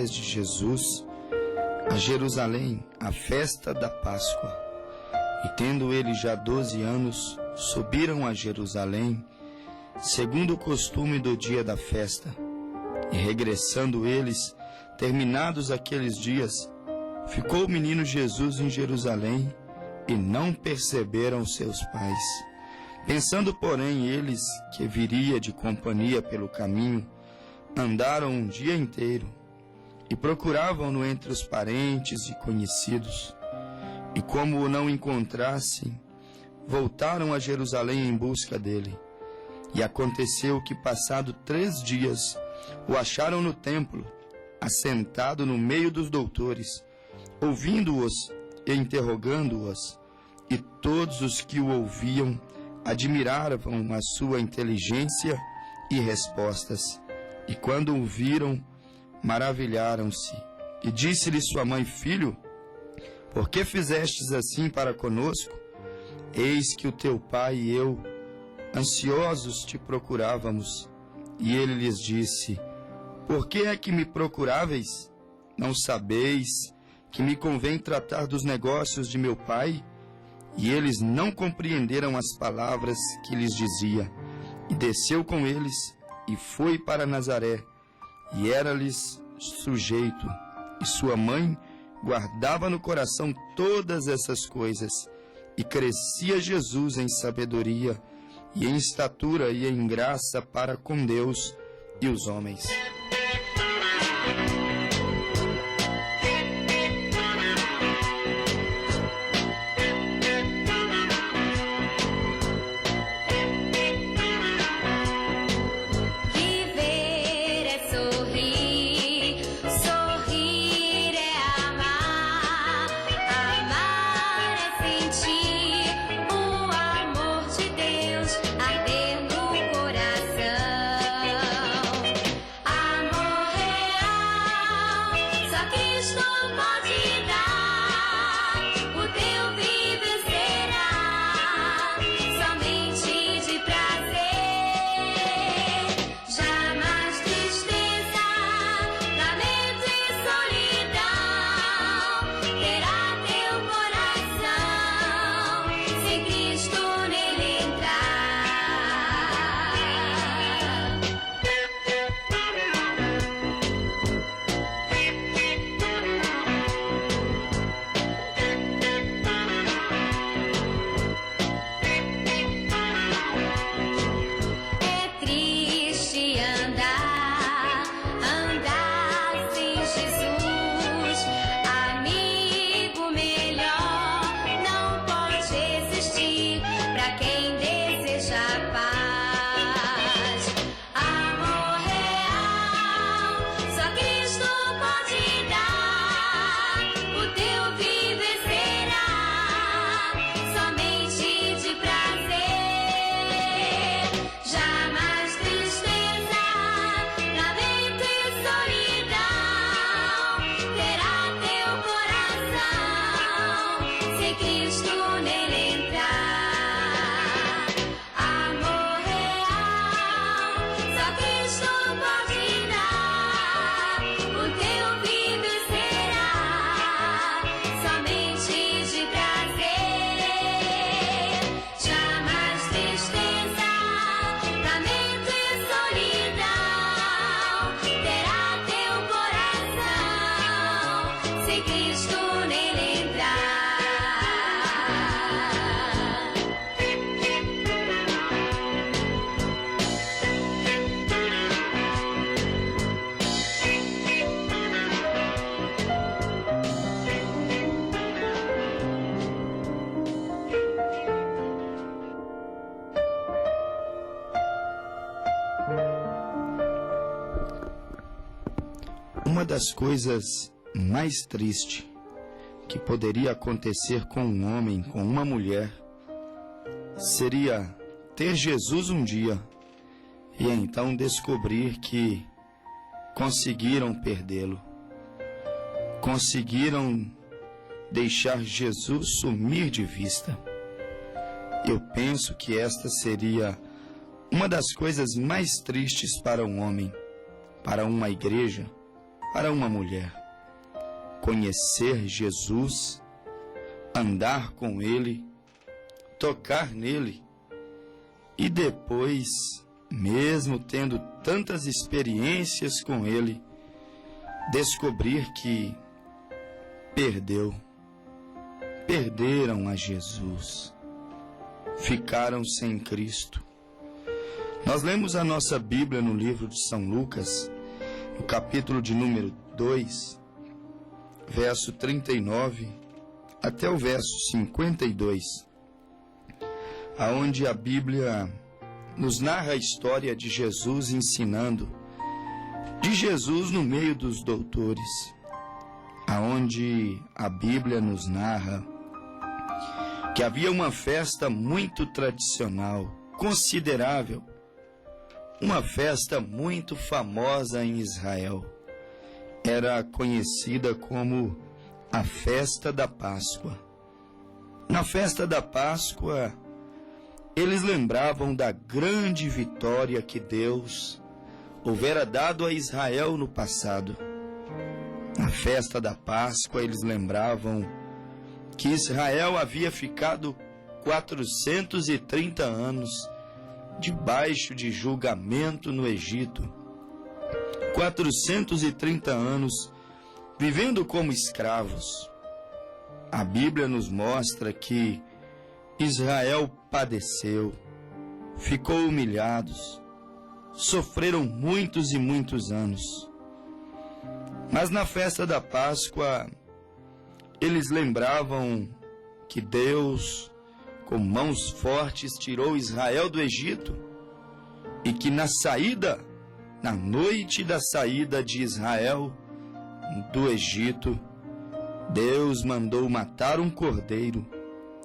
pais de Jesus a Jerusalém à festa da Páscoa. E tendo eles já 12 anos, subiram a Jerusalém, segundo o costume do dia da festa. E regressando eles, terminados aqueles dias, ficou o menino Jesus em Jerusalém, e não perceberam seus pais. Pensando, porém, eles que viria de companhia pelo caminho, andaram um dia inteiro, e procuravam-no entre os parentes e conhecidos. E como o não encontrassem, voltaram a Jerusalém em busca dele. E aconteceu que, passado 3 dias, o acharam no templo, assentado no meio dos doutores, ouvindo-os e interrogando-os. E todos os que o ouviam admiravam a sua inteligência e respostas. E quando o viram, maravilharam-se. E disse-lhe sua mãe: Filho, por que fizestes assim para conosco? Eis que o teu pai e eu, ansiosos, te procurávamos. E ele lhes disse: Por que é que me procuráveis? Não sabeis que me convém tratar dos negócios de meu pai? E eles não compreenderam as palavras que lhes dizia. E desceu com eles, e foi para Nazaré, e era-lhes sujeito. E sua mãe guardava no coração todas essas coisas. E crescia Jesus em sabedoria, e em estatura, e em graça para com Deus e os homens. Uma das coisas mais tristes que poderia acontecer com um homem, com uma mulher, seria ter Jesus um dia e então descobrir que conseguiram perdê-lo. Conseguiram deixar Jesus sumir de vista. Eu penso que esta seria uma das coisas mais tristes para um homem, para uma igreja, para uma mulher conhecer Jesus, andar com Ele, tocar nele e depois, mesmo tendo tantas experiências com Ele, descobrir que perderam a Jesus, ficaram sem Cristo. Nós lemos a nossa Bíblia no livro de São Lucas, no capítulo de número 2, verso 39 até o verso 52, aonde a Bíblia nos narra a história de Jesus ensinando, de Jesus no meio dos doutores, aonde a Bíblia nos narra que havia uma festa muito tradicional, considerável, uma festa muito famosa em Israel. Era conhecida como a festa da Páscoa. Na festa da Páscoa, eles lembravam da grande vitória que Deus houvera dado a Israel no passado. Na festa da Páscoa, eles lembravam que Israel havia ficado 430 anos debaixo de julgamento no Egito. 430 anos vivendo como escravos. A Bíblia nos mostra que Israel padeceu, ficou humilhados, sofreram muitos e muitos anos. Mas na festa da Páscoa, eles lembravam que Deus, com mãos fortes, tirou Israel do Egito e que na noite da saída de Israel do Egito, Deus mandou matar um cordeiro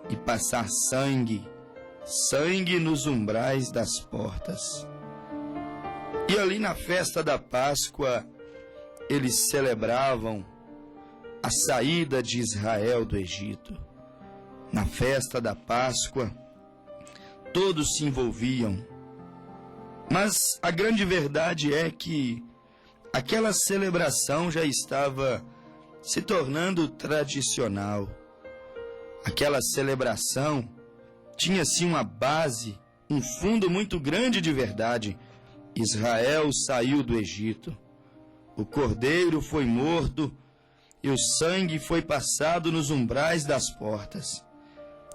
e passar sangue nos umbrais das portas. E ali na festa da Páscoa, eles celebravam a saída de Israel do Egito. Na festa da Páscoa, todos se envolviam. Mas a grande verdade é que aquela celebração já estava se tornando tradicional. Aquela celebração tinha sim uma base, um fundo muito grande de verdade. Israel saiu do Egito. O cordeiro foi morto e o sangue foi passado nos umbrais das portas.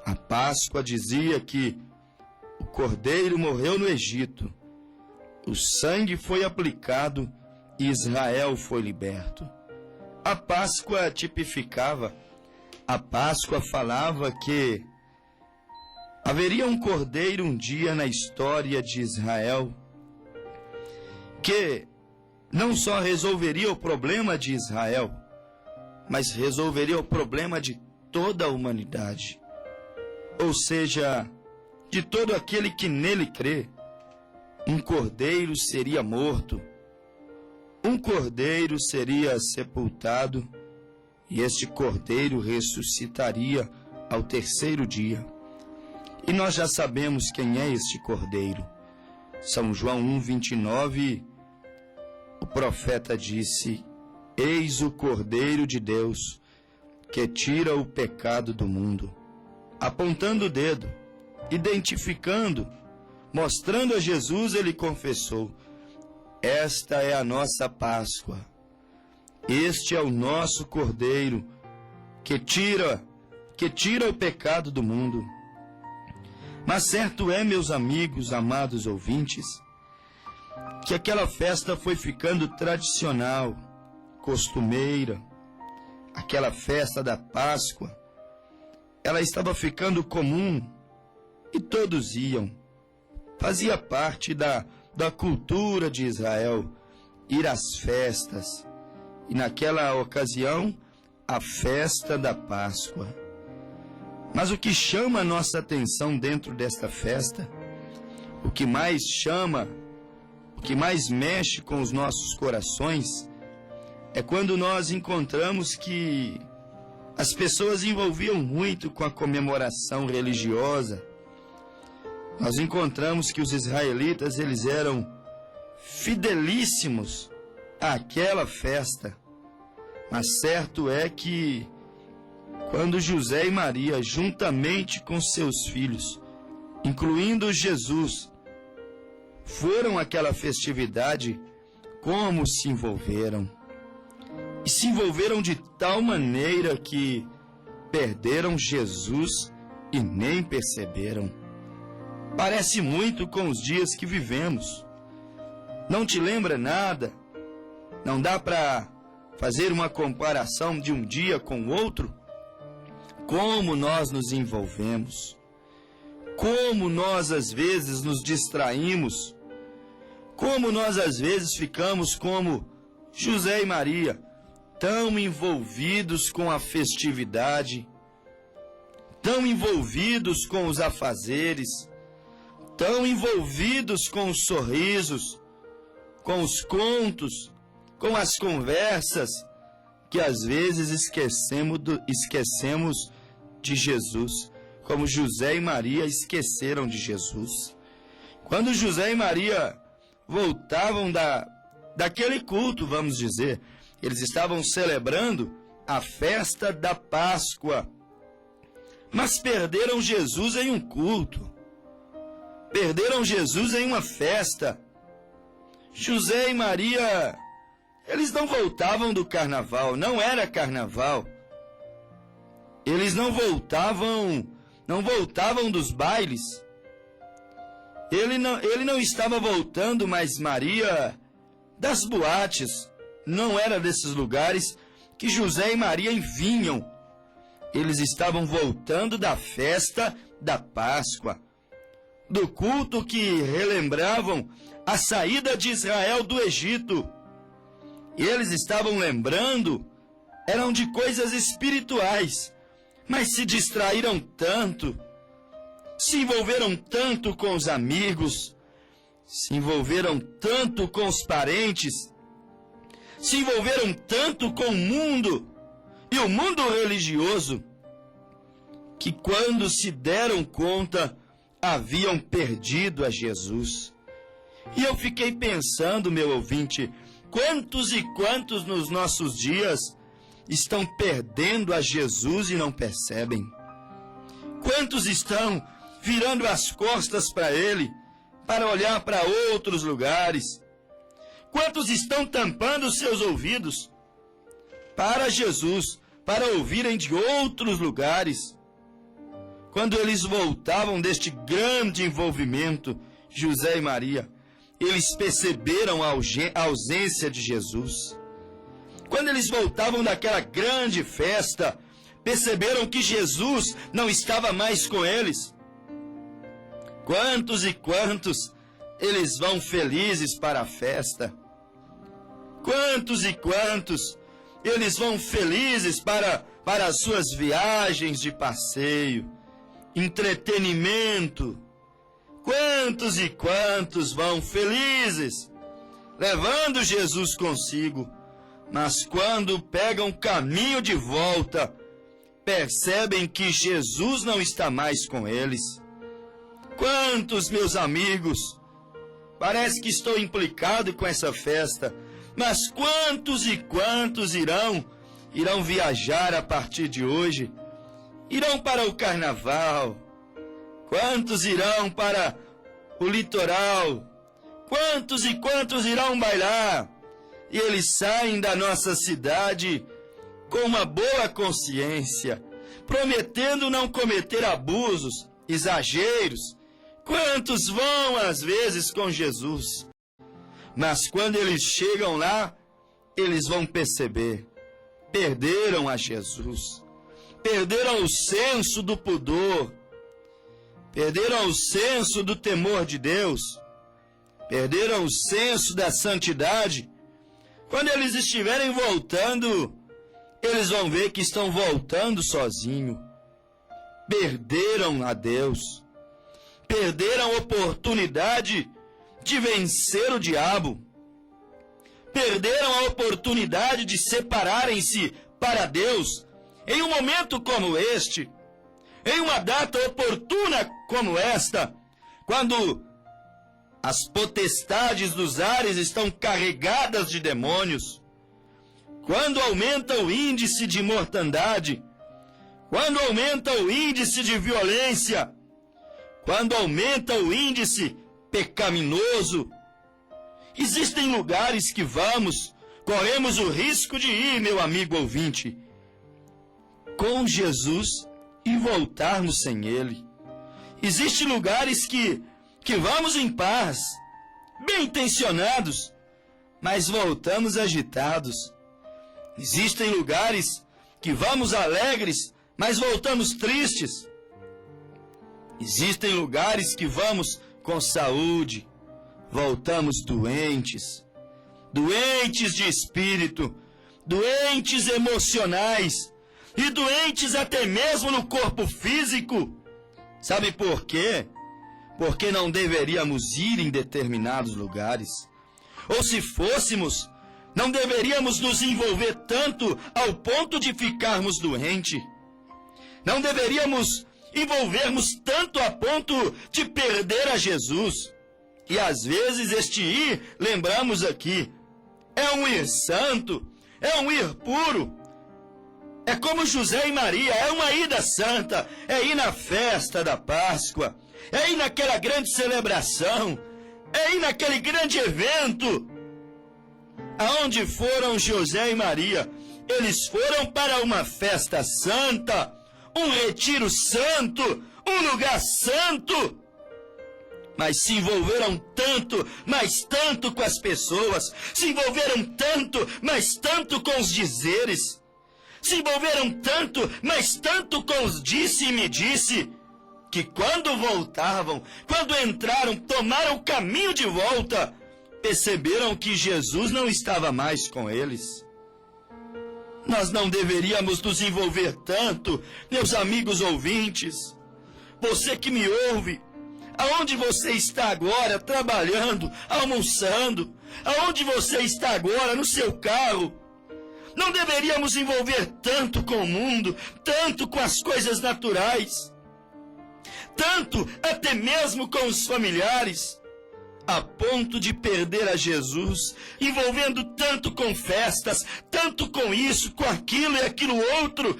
A Páscoa dizia que o cordeiro morreu no Egito, o sangue foi aplicado e Israel foi liberto. A Páscoa tipificava, a Páscoa falava que haveria um cordeiro um dia na história de Israel que não só resolveria o problema de Israel, mas resolveria o problema de toda a humanidade. Ou seja, de todo aquele que nele crê. Um cordeiro seria morto, um cordeiro seria sepultado, e este cordeiro ressuscitaria ao terceiro dia. E nós já sabemos quem é este cordeiro. São João 1:29, o profeta disse: Eis o Cordeiro de Deus, que tira o pecado do mundo. Apontando o dedo, identificando, mostrando a Jesus, ele confessou: esta é a nossa Páscoa. Este é o nosso Cordeiro, que tira o pecado do mundo. Mas certo é, meus amigos, amados ouvintes, que aquela festa foi ficando tradicional, costumeira. Aquela festa da Páscoa, ela estava ficando comum e todos iam. Fazia parte da cultura de Israel ir às festas. E naquela ocasião, a festa da Páscoa. Mas o que chama a nossa atenção dentro desta festa, o que mais chama, o que mais mexe com os nossos corações, é quando nós encontramos que as pessoas envolviam muito com a comemoração religiosa. Nós encontramos que os israelitas, eles eram fidelíssimos àquela festa. Mas certo é que, quando José e Maria, juntamente com seus filhos, incluindo Jesus, foram àquela festividade, como se envolveram. E se envolveram de tal maneira que perderam Jesus e nem perceberam. Parece muito com os dias que vivemos. Não te lembra nada? Não dá para fazer uma comparação de um dia com o outro? Como nós nos envolvemos, como nós às vezes nos distraímos, como nós às vezes ficamos como José e Maria, tão envolvidos com a festividade, tão envolvidos com os afazeres, tão envolvidos com os sorrisos, com os contos, com as conversas, que às vezes esquecemos de Jesus, como José e Maria esqueceram de Jesus. Quando José e Maria voltavam daquele culto, vamos dizer, eles estavam celebrando a festa da Páscoa, mas perderam Jesus em um culto, perderam Jesus em uma festa. José e Maria, eles não voltavam do carnaval, não era carnaval. Eles não voltavam dos bailes. Ele não estava voltando, mas Maria, das boates. Não era desses lugares que José e Maria vinham. Eles estavam voltando da festa da Páscoa, do culto que relembravam a saída de Israel do Egito. E eles estavam lembrando, eram de coisas espirituais, mas se distraíram tanto, se envolveram tanto com os amigos, se envolveram tanto com os parentes, se envolveram tanto com o mundo e o mundo religioso, que quando se deram conta, haviam perdido a Jesus. E eu fiquei pensando, meu ouvinte, quantos e quantos nos nossos dias estão perdendo a Jesus e não percebem? Quantos estão virando as costas para Ele, para olhar para outros lugares? Quantos estão tampando seus ouvidos para Jesus, para ouvirem de outros lugares? Quando eles voltavam deste grande envolvimento, José e Maria, eles perceberam a ausência de Jesus. Quando eles voltavam daquela grande festa, perceberam que Jesus não estava mais com eles. Quantos e quantos eles vão felizes para a festa? Quantos e quantos eles vão felizes para as suas viagens de passeio, entretenimento? Quantos e quantos vão felizes, levando Jesus consigo, mas quando pegam caminho de volta, percebem que Jesus não está mais com eles? Quantos, meus amigos, parece que estou implicado com essa festa, mas quantos e quantos irão viajar a partir de hoje? Irão para o carnaval? Quantos irão para o litoral? Quantos e quantos irão bailar? E eles saem da nossa cidade com uma boa consciência, prometendo não cometer abusos, exageros. Quantos vão às vezes com Jesus? Mas quando eles chegam lá, eles vão perceber, perderam a Jesus, perderam o senso do pudor, perderam o senso do temor de Deus, perderam o senso da santidade. Quando eles estiverem voltando, eles vão ver que estão voltando sozinhos. Perderam a Deus, perderam a oportunidade de vencer o diabo, perderam a oportunidade de separarem-se para Deus em um momento como este, em uma data oportuna como esta, quando as potestades dos ares estão carregadas de demônios, quando aumenta o índice de mortandade, quando aumenta o índice de violência, quando aumenta o índice pecaminoso, existem lugares que corremos o risco de ir, meu amigo ouvinte, com Jesus e voltarmos sem Ele. Existem lugares que vamos em paz, bem intencionados, mas voltamos agitados. Existem lugares que vamos alegres, mas voltamos tristes. Existem lugares que vamos com saúde, voltamos doentes, doentes de espírito, doentes emocionais e doentes até mesmo no corpo físico. Sabe por quê? Porque não deveríamos ir em determinados lugares. Ou se fôssemos, não deveríamos nos envolver tanto ao ponto de ficarmos doentes. Não deveríamos envolvermos tanto a ponto de perder a Jesus. E às vezes este ir, lembramos aqui, é um ir santo, é um ir puro. É como José e Maria, é uma ida santa, é ir na festa da Páscoa, é ir naquela grande celebração, é ir naquele grande evento. Aonde foram José e Maria? Eles foram para uma festa santa, um retiro santo, um lugar santo. Mas se envolveram tanto, mas tanto com as pessoas, se envolveram tanto, mas tanto com os dizeres, se envolveram tanto, mas tanto com os disse e me disse, que quando voltavam, quando entraram, tomaram o caminho de volta, perceberam que Jesus não estava mais com eles. Nós não deveríamos nos envolver tanto, meus amigos ouvintes. Você que me ouve, aonde você está agora, trabalhando, almoçando, aonde você está agora, no seu carro, não deveríamos envolver tanto com o mundo, tanto com as coisas naturais, tanto até mesmo com os familiares, a ponto de perder a Jesus, envolvendo tanto com festas, tanto com isso, com aquilo e aquilo outro,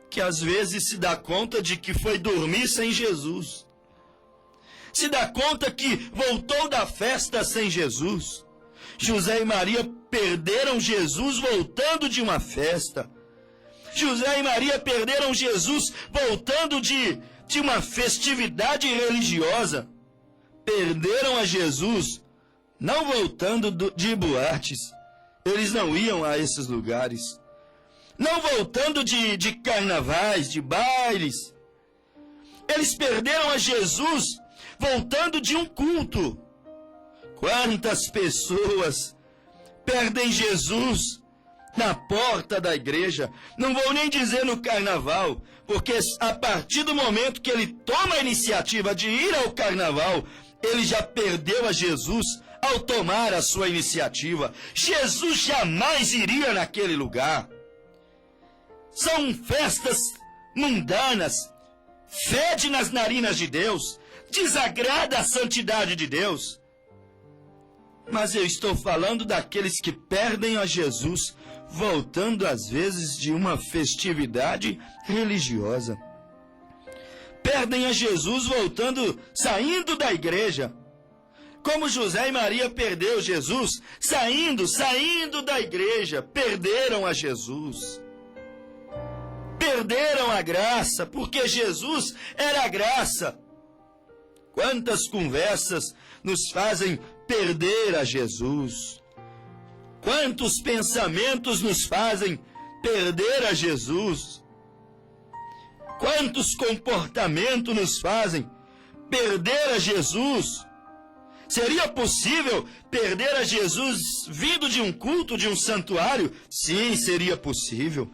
que às vezes se dá conta de que foi dormir sem Jesus. Se dá conta que voltou da festa sem Jesus. José e Maria perderam Jesus voltando de uma festa. José e Maria perderam Jesus voltando de uma festividade religiosa. Perderam a Jesus não voltando de boates. Eles não iam a esses lugares. Não voltando de carnavais, de bailes. Eles perderam a Jesus voltando de um culto. Quantas pessoas perdem Jesus na porta da igreja? Não vou nem dizer no carnaval, porque a partir do momento que ele toma a iniciativa de ir ao carnaval, ele já perdeu a Jesus ao tomar a sua iniciativa. Jesus jamais iria naquele lugar. São festas mundanas, fede nas narinas de Deus, desagrada a santidade de Deus. Mas eu estou falando daqueles que perdem a Jesus, voltando às vezes de uma festividade religiosa. Perdem a Jesus saindo da igreja. Como José e Maria perdeu Jesus, saindo da igreja, perderam a Jesus. Perderam a graça, porque Jesus era a graça. Quantas conversas nos fazem perder a Jesus? Quantos pensamentos nos fazem perder a Jesus? Quantos comportamentos nos fazem perder a Jesus? Seria possível perder a Jesus vindo de um culto, de um santuário? Sim, seria possível.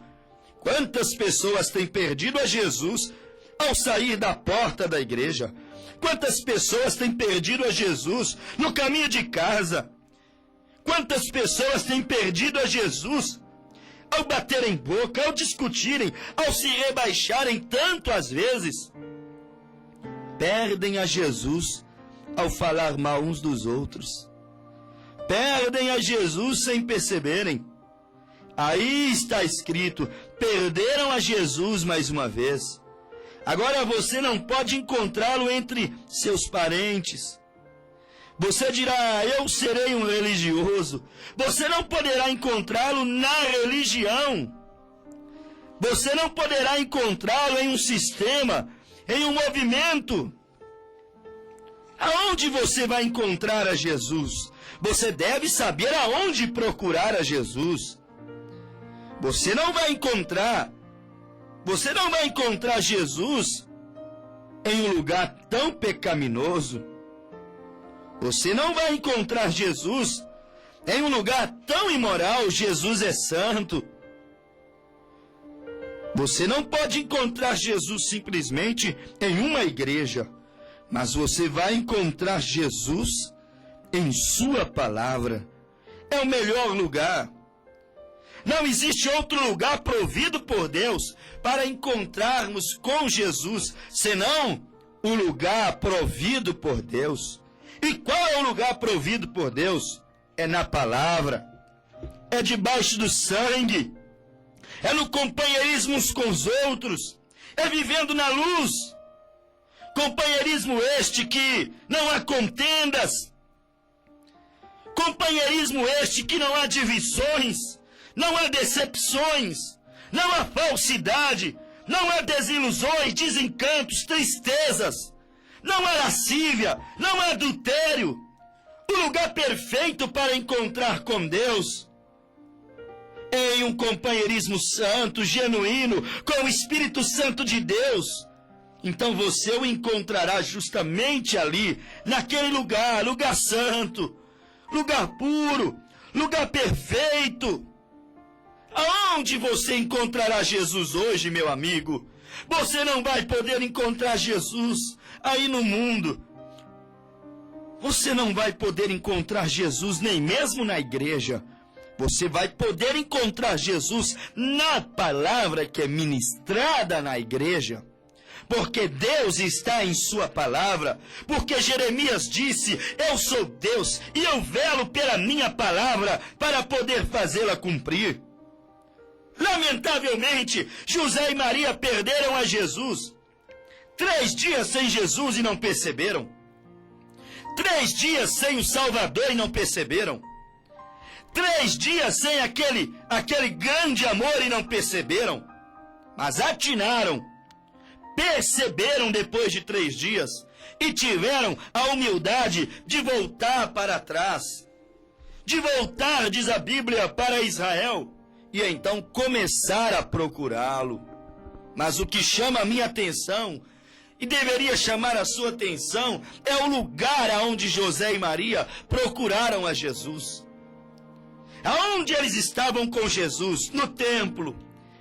Quantas pessoas têm perdido a Jesus ao sair da porta da igreja? Quantas pessoas têm perdido a Jesus no caminho de casa? Quantas pessoas têm perdido a Jesus ao baterem boca, ao discutirem, ao se rebaixarem tanto às vezes? Perdem a Jesus ao falar mal uns dos outros. Perdem a Jesus sem perceberem. Aí está escrito, perderam a Jesus mais uma vez. Agora você não pode encontrá-lo entre seus parentes. Você dirá, eu serei um religioso. Você não poderá encontrá-lo na religião. Você não poderá encontrá-lo em um sistema, em um movimento. Aonde você vai encontrar a Jesus? Você deve saber aonde procurar a Jesus. Você não vai encontrar Jesus em um lugar tão pecaminoso. Você não vai encontrar Jesus em um lugar tão imoral. Jesus é santo. Você não pode encontrar Jesus simplesmente em uma igreja, mas você vai encontrar Jesus em sua palavra. É o melhor lugar. Não existe outro lugar provido por Deus para encontrarmos com Jesus, senão o lugar provido por Deus. E qual é o lugar provido por Deus? É na palavra, é debaixo do sangue, é no companheirismo uns com os outros, é vivendo na luz. Companheirismo este que não há contendas, companheirismo este que não há divisões, não há decepções, não há falsidade, não há desilusões, desencantos, tristezas, não há lascívia, não há adultério. O lugar perfeito para encontrar com Deus é em um companheirismo santo, genuíno, com o Espírito Santo de Deus. Então você o encontrará justamente ali, naquele lugar, lugar santo, lugar puro, lugar perfeito. Aonde você encontrará Jesus hoje, meu amigo? Você não vai poder encontrar Jesus aí no mundo. Você não vai poder encontrar Jesus nem mesmo na igreja. Você vai poder encontrar Jesus na palavra que é ministrada na igreja. Porque Deus está em sua palavra. Porque Jeremias disse, eu sou Deus e eu velo pela minha palavra para poder fazê-la cumprir. Lamentavelmente, José e Maria perderam a Jesus. 3 dias sem Jesus e não perceberam. 3 dias sem o Salvador e não perceberam. 3 dias sem aquele grande amor e não perceberam. Mas atinaram, perceberam depois de 3 dias e tiveram a humildade de voltar para trás. De voltar, diz a Bíblia, para Israel. E então começar a procurá-lo. Mas o que chama a minha atenção, e deveria chamar a sua atenção, é o lugar aonde José e Maria procuraram a Jesus. Aonde eles estavam com Jesus? No templo,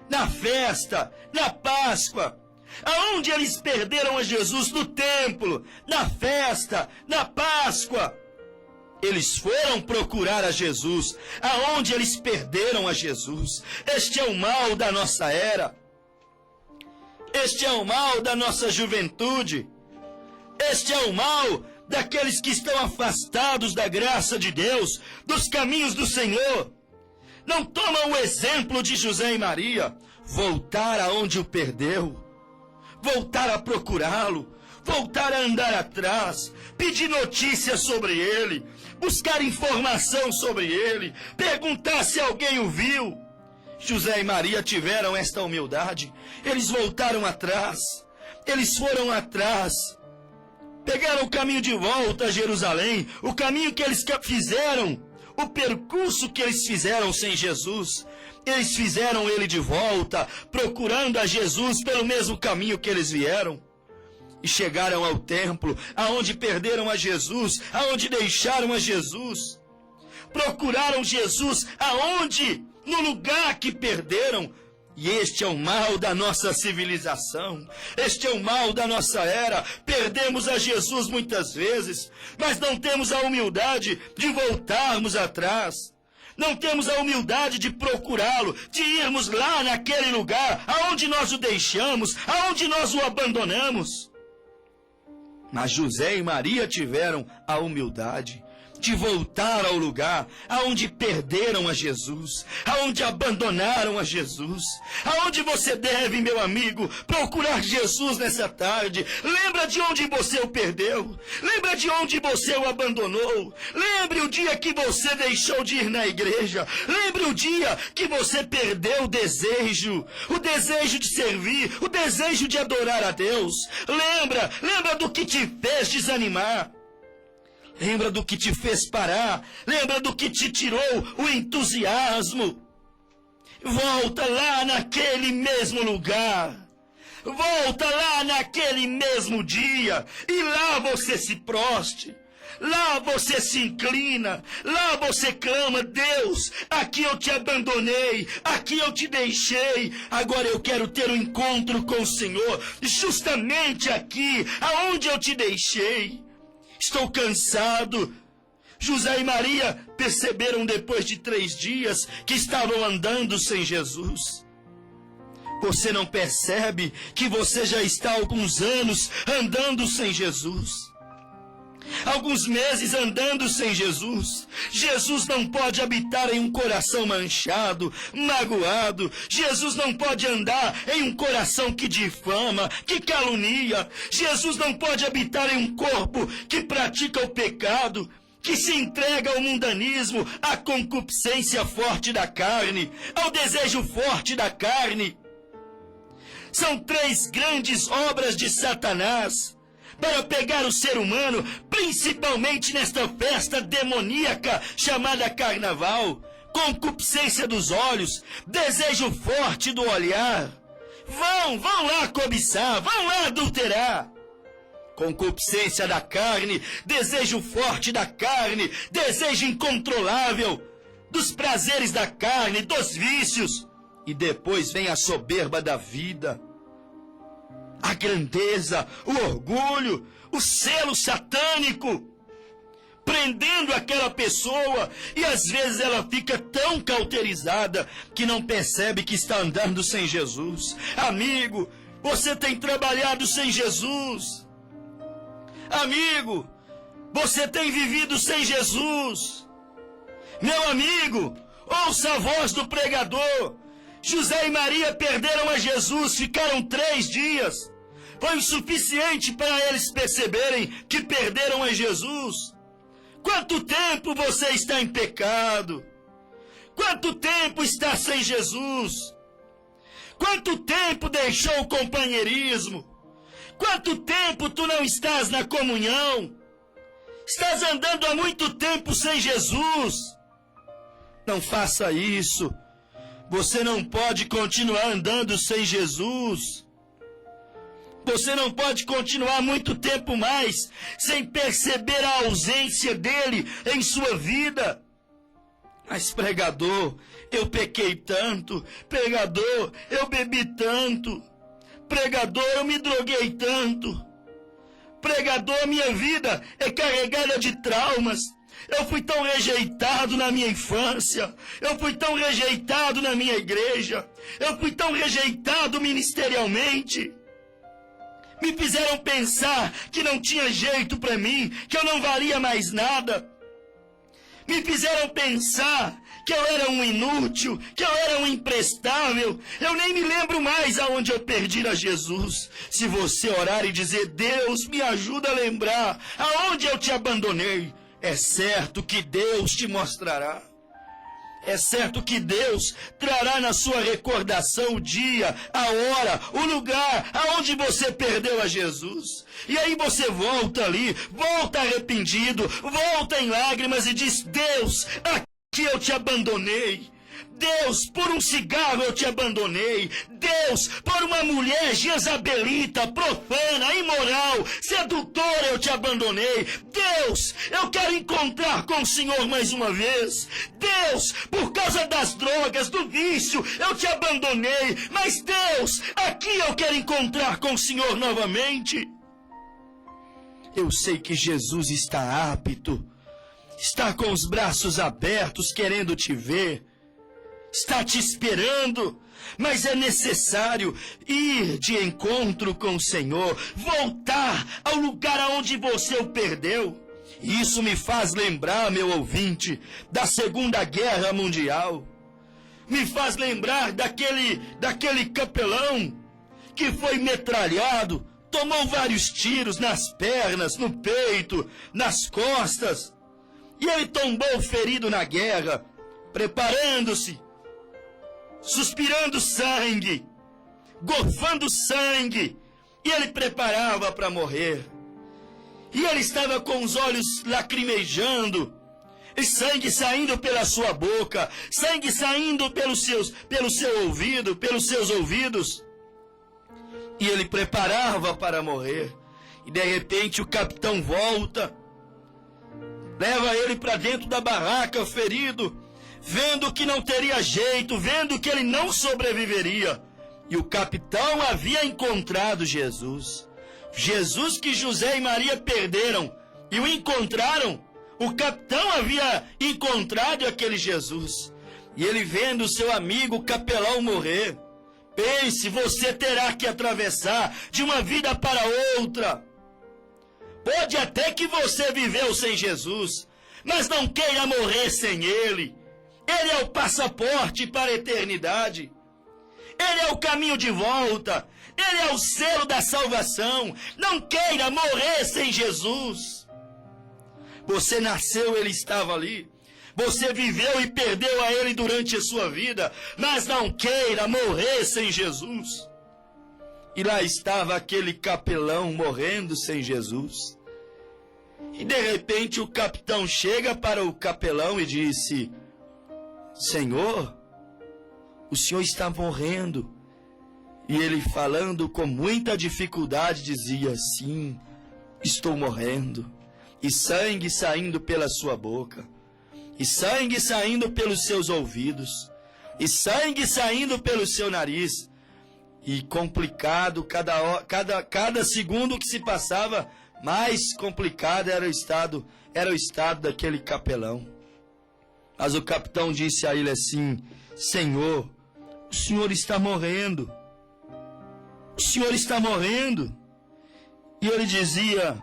na festa, na Páscoa. Aonde eles perderam a Jesus? No templo, na festa, na Páscoa. Eles foram procurar a Jesus, aonde eles perderam a Jesus. Este é o mal da nossa era. Este é o mal da nossa juventude. Este é o mal daqueles que estão afastados da graça de Deus, dos caminhos do Senhor. Não tomam o exemplo de José e Maria, voltar aonde o perdeu, voltar a procurá-lo, voltar a andar atrás, pedir notícias sobre ele, buscar informação sobre ele, perguntar se alguém o viu. José e Maria tiveram esta humildade. Eles voltaram atrás. Eles foram atrás. Pegaram o caminho de volta a Jerusalém. O caminho que eles fizeram. O percurso que eles fizeram sem Jesus. Eles fizeram ele de volta, procurando a Jesus pelo mesmo caminho que eles vieram. E chegaram ao templo, aonde perderam a Jesus, aonde deixaram a Jesus. Procuraram Jesus aonde? No lugar que perderam. E este é o mal da nossa civilização. Este é o mal da nossa era. Perdemos a Jesus muitas vezes, mas não temos a humildade de voltarmos atrás. Não temos a humildade de procurá-lo, de irmos lá naquele lugar aonde nós o deixamos, aonde nós o abandonamos. Mas José e Maria tiveram a humildade de voltar ao lugar aonde perderam a Jesus, aonde abandonaram a Jesus, aonde você deve, meu amigo, procurar Jesus nessa tarde. Lembra de onde você o perdeu, lembra de onde você o abandonou, lembre o dia que você deixou de ir na igreja, lembre o dia que você perdeu o desejo de servir, o desejo de adorar a Deus. Lembra do que te fez desanimar. Lembra do que te fez parar. Lembra do que te tirou o entusiasmo. Volta lá naquele mesmo lugar. Volta lá naquele mesmo dia. E lá você se proste. Lá você se inclina. Lá você clama: Deus, aqui eu te abandonei. Aqui eu te deixei. Agora eu quero ter um encontro com o Senhor. Justamente aqui, aonde eu te deixei. Estou cansado. José e Maria perceberam depois de 3 dias que estavam andando sem Jesus. Você não percebe que você já está há alguns anos andando sem Jesus? Alguns meses andando sem Jesus. Jesus não pode habitar em um coração manchado, magoado. Jesus não pode andar em um coração que difama, que calunia. Jesus não pode habitar em um corpo que pratica o pecado, que se entrega ao mundanismo, à concupiscência forte da carne, ao desejo forte da carne. São 3 grandes obras de Satanás para pegar o ser humano, principalmente nesta festa demoníaca chamada carnaval. Concupiscência dos olhos, desejo forte do olhar. Vão lá cobiçar, vão lá adulterar. Concupiscência da carne, desejo forte da carne, desejo incontrolável dos prazeres da carne, dos vícios. E depois vem a soberba da vida, a grandeza, o orgulho, o selo satânico, prendendo aquela pessoa, e às vezes ela fica tão cauterizada que não percebe que está andando sem Jesus. Amigo, você tem trabalhado sem Jesus. Amigo, você tem vivido sem Jesus. Meu amigo, ouça a voz do pregador. José e Maria perderam a Jesus, ficaram 3 dias. Foi o suficiente para eles perceberem que perderam a Jesus. Quanto tempo você está em pecado? Quanto tempo está sem Jesus? Quanto tempo deixou o companheirismo? Quanto tempo tu não estás na comunhão? Estás andando há muito tempo sem Jesus. Não faça isso. Você não pode continuar andando sem Jesus. Você não pode continuar muito tempo mais sem perceber a ausência dele em sua vida. Mas pregador, eu pequei tanto. Pregador, eu bebi tanto. Pregador, eu me droguei tanto. Pregador, minha vida é carregada de traumas. Eu fui tão rejeitado na minha infância. Eu fui tão rejeitado na minha igreja. Eu fui tão rejeitado ministerialmente. Me fizeram pensar que não tinha jeito para mim, que eu não valia mais nada. Me fizeram pensar que eu era um inútil, que eu era um imprestável. Eu nem me lembro mais aonde eu perdi a Jesus. Se você orar e dizer: Deus, me ajuda a lembrar aonde eu te abandonei, é certo que Deus te mostrará. É certo que Deus trará na sua recordação o dia, a hora, o lugar aonde você perdeu a Jesus. E aí você volta ali, volta arrependido, volta em lágrimas e diz: Deus, aqui eu te abandonei. Deus, por um cigarro eu te abandonei. Deus, por uma mulher jezabelita, profana, imoral, sedutora eu te abandonei. Deus, eu quero encontrar com o Senhor mais uma vez. Deus, por causa das drogas, do vício, eu te abandonei. Mas Deus, aqui eu quero encontrar com o Senhor novamente. Eu sei que Jesus está apto, está com os braços abertos querendo te ver. Está te esperando, mas é necessário ir de encontro com o Senhor, voltar ao lugar aonde você o perdeu. E isso me faz lembrar, meu ouvinte, da Segunda Guerra Mundial. Me faz lembrar daquele capelão que foi metralhado, tomou vários tiros nas pernas, no peito, nas costas. E ele tombou ferido na guerra, preparando-se, suspirando sangue, gorfando sangue. E ele preparava para morrer. E ele estava com os olhos lacrimejando, e sangue saindo pela sua boca, sangue saindo pelo seu ouvido, pelos seus ouvidos. E ele preparava para morrer. E de repente o capitão volta, leva ele para dentro da barraca ferido, vendo que não teria jeito, vendo que ele não sobreviveria. E o capitão havia encontrado Jesus. Jesus que José e Maria perderam e o encontraram. O capitão havia encontrado aquele Jesus. E ele vendo seu amigo capelão morrer. Pense, você terá que atravessar de uma vida para outra. Pode até que você viveu sem Jesus, mas não queira morrer sem Ele. Ele é o passaporte para a eternidade. Ele é o caminho de volta. Ele é o selo da salvação. Não queira morrer sem Jesus. Você nasceu, Ele estava ali. Você viveu e perdeu a Ele durante a sua vida, mas não queira morrer sem Jesus. E lá estava aquele capelão morrendo sem Jesus. E de repente o capitão chega para o capelão e disse: Senhor, o senhor está morrendo. E ele, falando com muita dificuldade, dizia: sim, estou morrendo. E sangue saindo pela sua boca, e sangue saindo pelos seus ouvidos, e sangue saindo pelo seu nariz. E complicado, cada segundo que se passava, mais complicado era o estado daquele capelão. Mas o capitão disse a ele assim: Senhor, o senhor está morrendo. O senhor está morrendo. E ele dizia: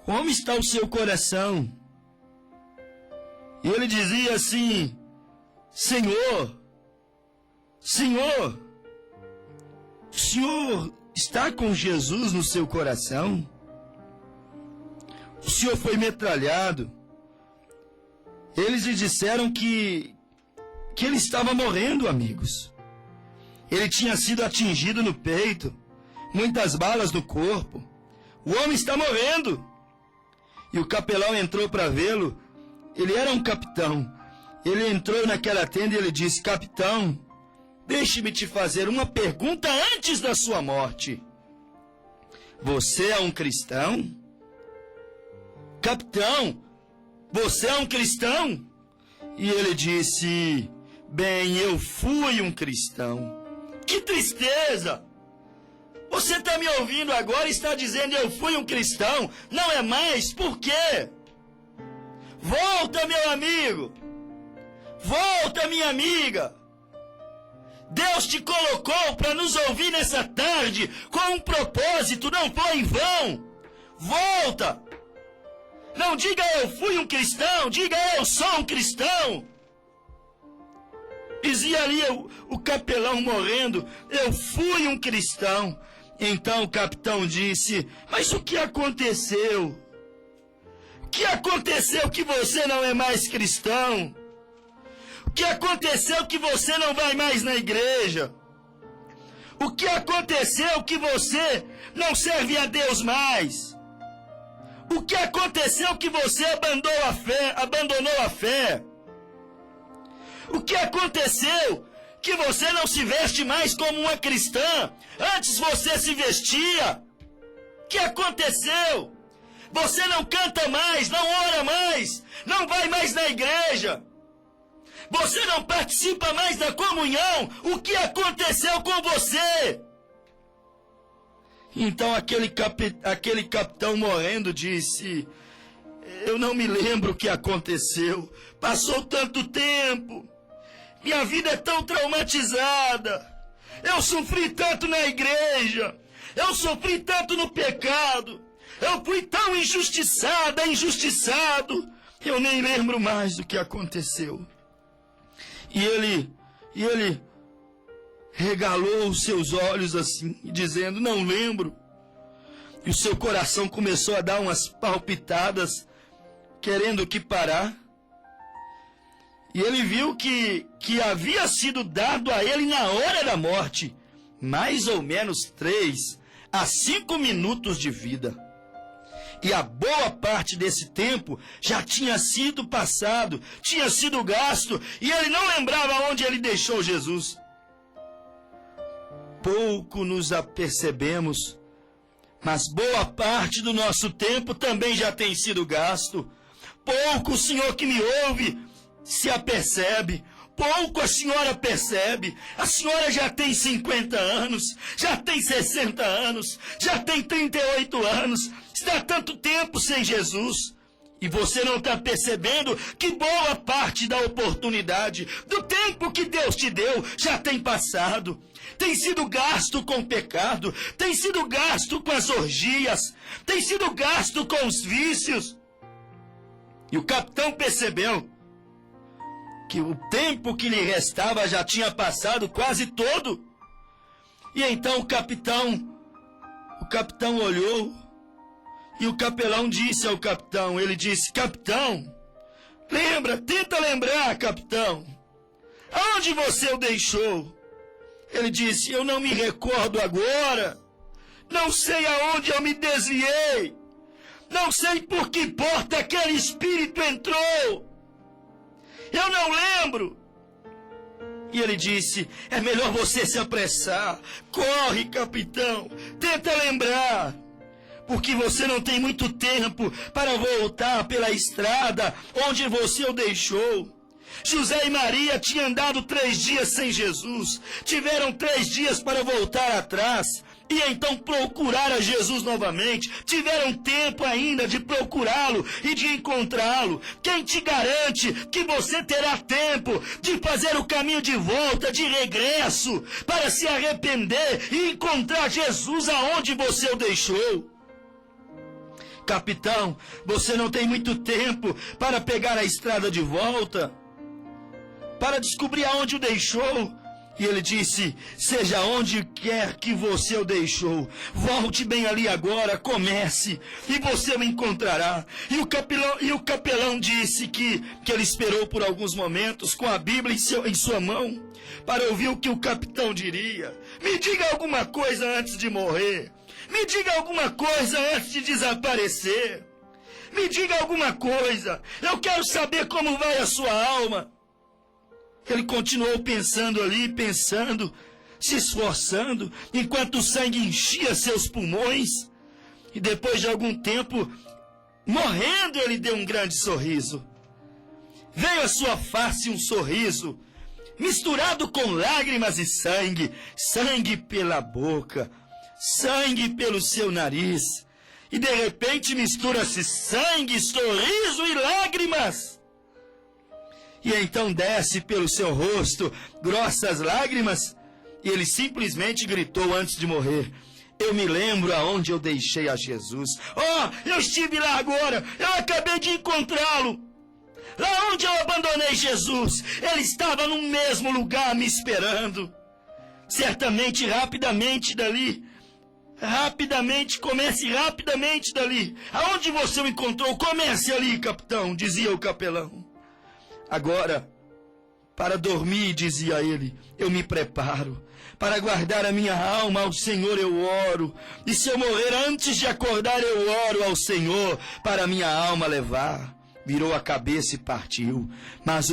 como está o seu coração? E ele dizia assim: Senhor, o senhor está com Jesus no seu coração? O senhor foi metralhado. Eles lhe disseram que ele estava morrendo, amigos. Ele tinha sido atingido no peito, muitas balas no corpo. O homem está morrendo. E o capelão entrou para vê-lo. Ele era um capitão. Ele entrou naquela tenda e ele disse: capitão, deixe-me te fazer uma pergunta antes da sua morte. Você é um cristão? Capitão, você é um cristão? E ele disse: bem, eu fui um cristão. Que tristeza! Você está me ouvindo agora e está dizendo: eu fui um cristão. Não é mais? Por quê? Volta, meu amigo. Volta, minha amiga. Deus te colocou para nos ouvir nessa tarde com um propósito, não foi em vão. Volta. Não diga eu fui um cristão, diga eu sou um cristão. Dizia ali o capelão morrendo: eu fui um cristão. Então o capitão disse: mas o que aconteceu? O que aconteceu que você não é mais cristão? O que aconteceu que você não vai mais na igreja? O que aconteceu que você não serve a Deus mais? O que aconteceu que você abandonou a fé? O que aconteceu que você não se veste mais como uma cristã? Antes você se vestia. O que aconteceu? Você não canta mais, não ora mais, não vai mais na igreja. Você não participa mais da comunhão. O que aconteceu com você? Então aquele capitão morrendo disse: eu não me lembro o que aconteceu. Passou tanto tempo. Minha vida é tão traumatizada. Eu sofri tanto na igreja. Eu sofri tanto no pecado. Eu fui tão injustiçado, eu nem lembro mais do que aconteceu. E ele regalou os seus olhos assim, dizendo, não lembro. E o seu coração começou a dar umas palpitadas, querendo que parar. E ele viu que havia sido dado a ele na hora da morte, mais ou menos 3 a 5 minutos de vida. E a boa parte desse tempo já tinha sido passado, tinha sido gasto, e ele não lembrava onde ele deixou Jesus. Pouco nos apercebemos, mas boa parte do nosso tempo também já tem sido gasto. Pouco o senhor que me ouve se apercebe, pouco a senhora percebe. A senhora já tem 50 anos, já tem 60 anos, já tem 38 anos, está há tanto tempo sem Jesus. E você não está percebendo que boa parte da oportunidade, do tempo que Deus te deu, já tem passado. Tem sido gasto com o pecado, tem sido gasto com as orgias, tem sido gasto com os vícios. E o capitão percebeu que o tempo que lhe restava já tinha passado quase todo. E então o capitão olhou, e o capelão disse ao capitão, ele disse, capitão, tenta lembrar, capitão, aonde você o deixou? Ele disse, eu não me recordo agora, não sei aonde eu me desviei, não sei por que porta aquele espírito entrou, eu não lembro. E ele disse, é melhor você se apressar, corre, capitão, tenta lembrar, porque você não tem muito tempo para voltar pela estrada onde você o deixou. José e Maria tinham andado 3 dias sem Jesus, tiveram 3 dias para voltar atrás, e então procurar a Jesus novamente, tiveram tempo ainda de procurá-lo e de encontrá-lo. Quem te garante que você terá tempo de fazer o caminho de volta, de regresso, para se arrepender e encontrar Jesus aonde você o deixou? Capitão, você não tem muito tempo para pegar a estrada de volta, para descobrir aonde o deixou. E ele disse, seja onde quer que você o deixou, volte bem ali agora, comece, e você o encontrará. E o capelão disse que ele esperou por alguns momentos, com a Bíblia em sua mão, para ouvir o que o capitão diria. Me diga alguma coisa antes de morrer. Me diga alguma coisa antes de desaparecer. Me diga alguma coisa. Eu quero saber como vai a sua alma. Ele continuou pensando ali, se esforçando, enquanto o sangue enchia seus pulmões. E depois de algum tempo, morrendo, ele deu um grande sorriso. Veio à sua face um sorriso, misturado com lágrimas e sangue. Sangue pela boca, sangue pelo seu nariz. E de repente mistura-se sangue, sorriso e lágrimas. E então desce pelo seu rosto grossas lágrimas, e ele simplesmente gritou antes de morrer, eu me lembro aonde eu deixei a Jesus. Eu estive lá agora, eu acabei de encontrá-lo. Lá onde eu abandonei Jesus, ele estava no mesmo lugar me esperando. Certamente, comece rapidamente dali. Aonde você o encontrou, comece ali, capitão, dizia o capelão. Agora, para dormir, dizia ele, eu me preparo. Para guardar a minha alma ao Senhor eu oro. E se eu morrer antes de acordar, eu oro ao Senhor para minha alma levar. Virou a cabeça e partiu. Mas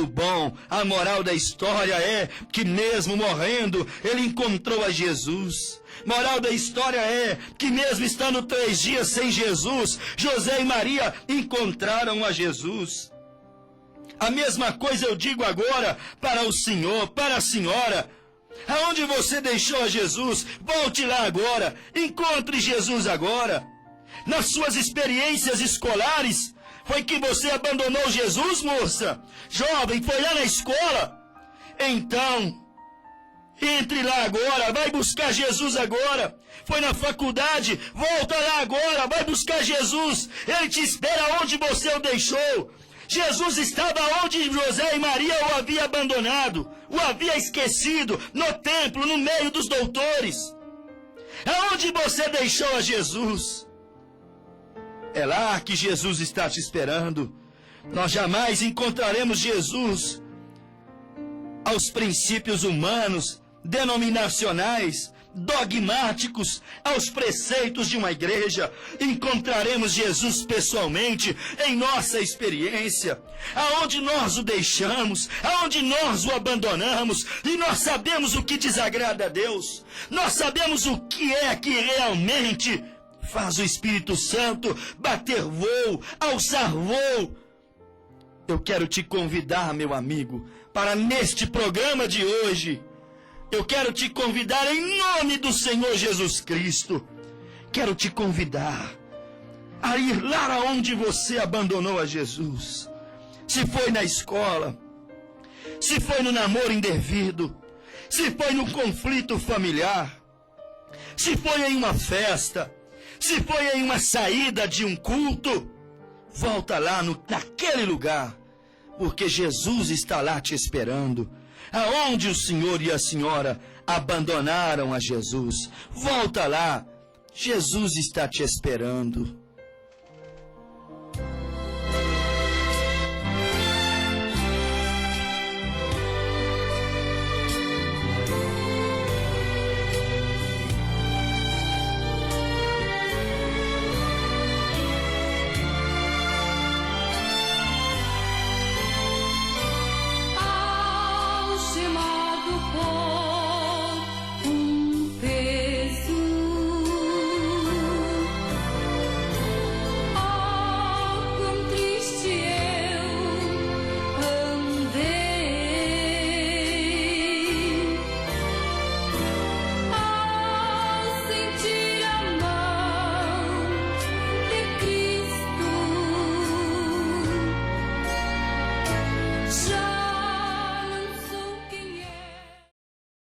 a moral da história é que mesmo morrendo, ele encontrou a Jesus. Moral da história é que mesmo estando 3 dias sem Jesus, José e Maria encontraram a Jesus. A mesma coisa eu digo agora para o senhor, para a senhora. Aonde você deixou a Jesus, volte lá agora, encontre Jesus agora. Nas suas experiências escolares, foi que você abandonou Jesus, moça? Jovem, foi lá na escola? Então, Entre lá agora, vai buscar Jesus agora. Foi na faculdade, volta lá agora, vai buscar Jesus. Ele te espera onde você o deixou. Jesus estava onde José e Maria o havia abandonado, o havia esquecido, no templo, no meio dos doutores. Aonde você deixou a Jesus? É lá que Jesus está te esperando. Nós jamais encontraremos Jesus aos princípios humanos, denominacionais, dogmáticos, aos preceitos de uma igreja. Encontraremos Jesus pessoalmente, em nossa experiência, aonde nós o deixamos, aonde nós o abandonamos, e nós sabemos o que desagrada a Deus, nós sabemos o que é que realmente faz o Espírito Santo bater voo, alçar voo. Eu quero te convidar, meu amigo, para neste programa de hoje, eu quero te convidar em nome do Senhor Jesus Cristo. Quero te convidar a ir lá onde você abandonou a Jesus. Se foi na escola, se foi no namoro indevido, se foi no conflito familiar, se foi em uma festa, se foi em uma saída de um culto, volta lá naquele lugar, porque Jesus está lá te esperando. Aonde o senhor e a senhora abandonaram a Jesus, volta lá, Jesus está te esperando.